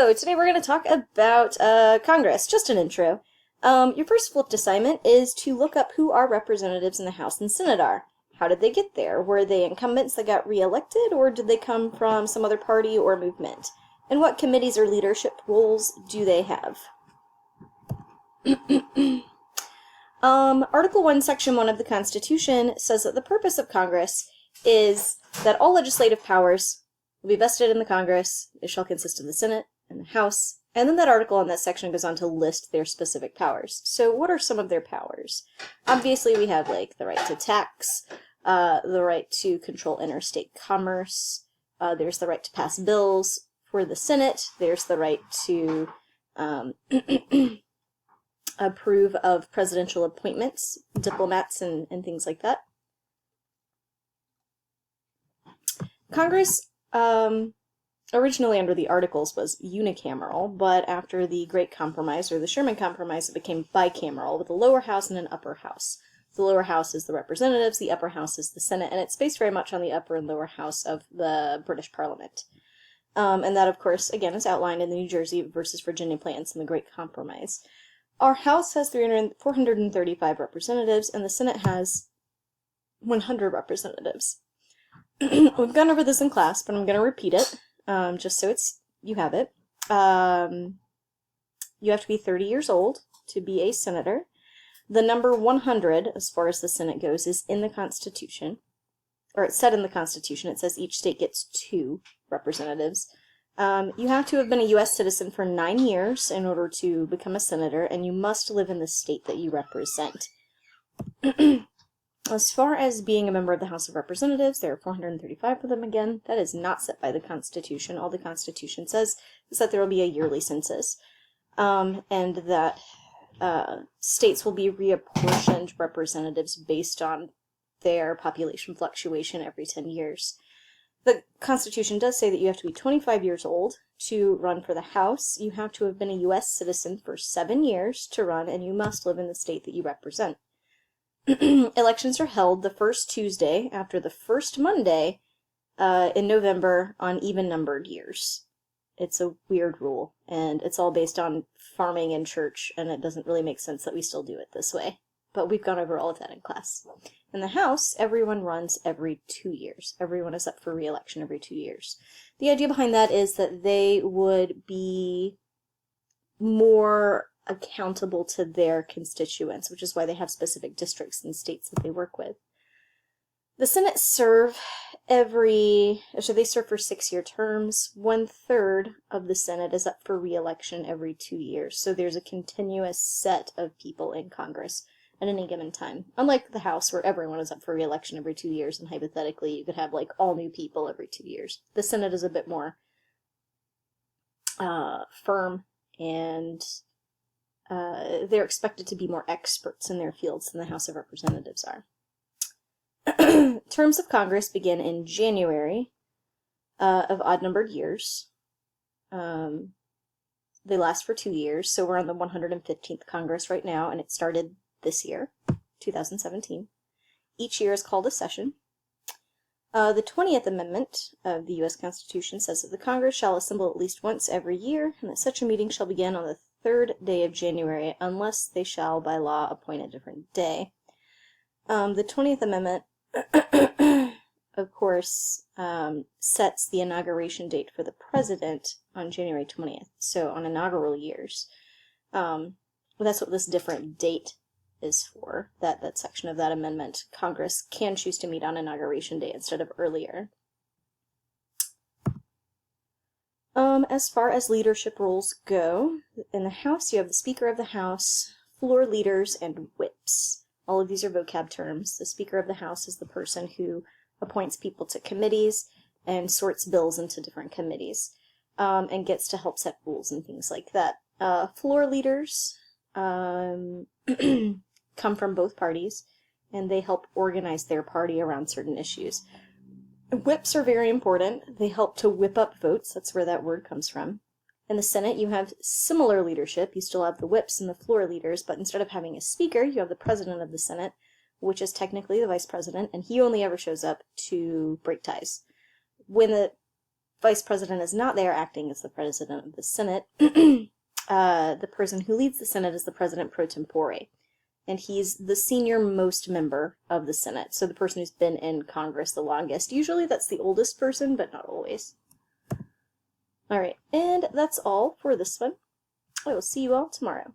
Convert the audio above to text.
Hello, today we're going to talk about Congress, just an intro. Your first flipped assignment is to look up who our representatives in the House and Senate are. How did they get there? Were they incumbents that got reelected, or did they come from some other party or movement? And what committees or leadership roles do they have? Article 1, Section 1 of the Constitution says that the purpose of Congress is that all legislative powers will be vested in the Congress. It shall consist of the Senate and the House. And then that article in that section goes on to list their specific powers. So what are some of their powers? Obviously, we have, like, the right to tax, the right to control interstate commerce, there's the right to pass bills for the Senate, there's the right to approve of presidential appointments, diplomats, and things like that. Congress, originally under the Articles, was unicameral, but after the Great Compromise, or the Sherman Compromise, it became bicameral, with a lower house and an upper house. The lower house is the representatives, the upper house is the Senate, and it's based very much on the upper and lower house of the British Parliament. And that, of course, again, is outlined in the New Jersey versus Virginia plans in the Great Compromise. Our House has 435 representatives, and the Senate has 100 representatives. We've gone over this in class, but I'm going to repeat it, just so you have it. You have to be 30 years old to be a senator. The number 100, as far as the Senate goes, is in the Constitution. Or it's said in the Constitution. It says each state gets 2 representatives. You have to have been a U.S. citizen for 9 years in order to become a senator, and you must live in the state that you represent. As far as being a member of the House of Representatives, there are 435 of them again. That is not set by the Constitution. All the Constitution says is that there will be a yearly census, and that states will be reapportioned representatives based on their population fluctuation every 10 years. The Constitution does say that you have to be 25 years old to run for the House. You have to have been a U.S. citizen for 7 years to run, and you must live in the state that you represent. Elections are held the first Tuesday after the first Monday in November on even-numbered years. It's a weird rule, and it's all based on farming and church, and it doesn't really make sense that we still do it this way. But we've gone over all of that in class. In the House, everyone runs every 2 years. Everyone is up for re-election every 2 years. The idea behind that is that they would be more accountable to their constituents, which is why they have specific districts and states that they work with. The Senate serve for 6-year terms. 1/3 of the Senate is up for re-election every 2 years. So there's a continuous set of people in Congress at any given time. Unlike the House, where everyone is up for re-election every 2 years, and hypothetically you could have, like, all new people every 2 years. The Senate is a bit more firm, and they're expected to be more experts in their fields than the House of Representatives are. Terms of Congress begin in January of odd-numbered years. They last for 2 years, so we're on the 115th Congress right now, and it started this year, 2017. Each year is called a session. The 20th Amendment of the U.S. Constitution says that the Congress shall assemble at least once every year, and that such a meeting shall begin on the 3rd day of January, unless they shall by law appoint a different day. The 20th Amendment, of course, sets the inauguration date for the president on January 20th, so on inaugural years. That's what this different date is for, that section of that amendment. Congress can choose to meet on inauguration day instead of earlier. As far as leadership roles go, in the House you have the Speaker of the House, floor leaders, and whips. All of these are vocab terms. The Speaker of the House is the person who appoints people to committees and sorts bills into different committees, and gets to help set rules and things like that. Floor leaders come from both parties, and they help organize their party around certain issues. Whips are very important. They help to whip up votes. That's where that word comes from. In the Senate, you have similar leadership. You still have the whips and the floor leaders, but instead of having a speaker, you have the president of the Senate, which is technically the vice president, and he only ever shows up to break ties. When the vice president is not there acting as the president of the Senate, the person who leads the Senate is the president pro tempore. And he's the senior most member of the Senate, so the person who's been in Congress the longest. Usually that's the oldest person, but not always. Alright, and that's all for this one. I will see you all tomorrow.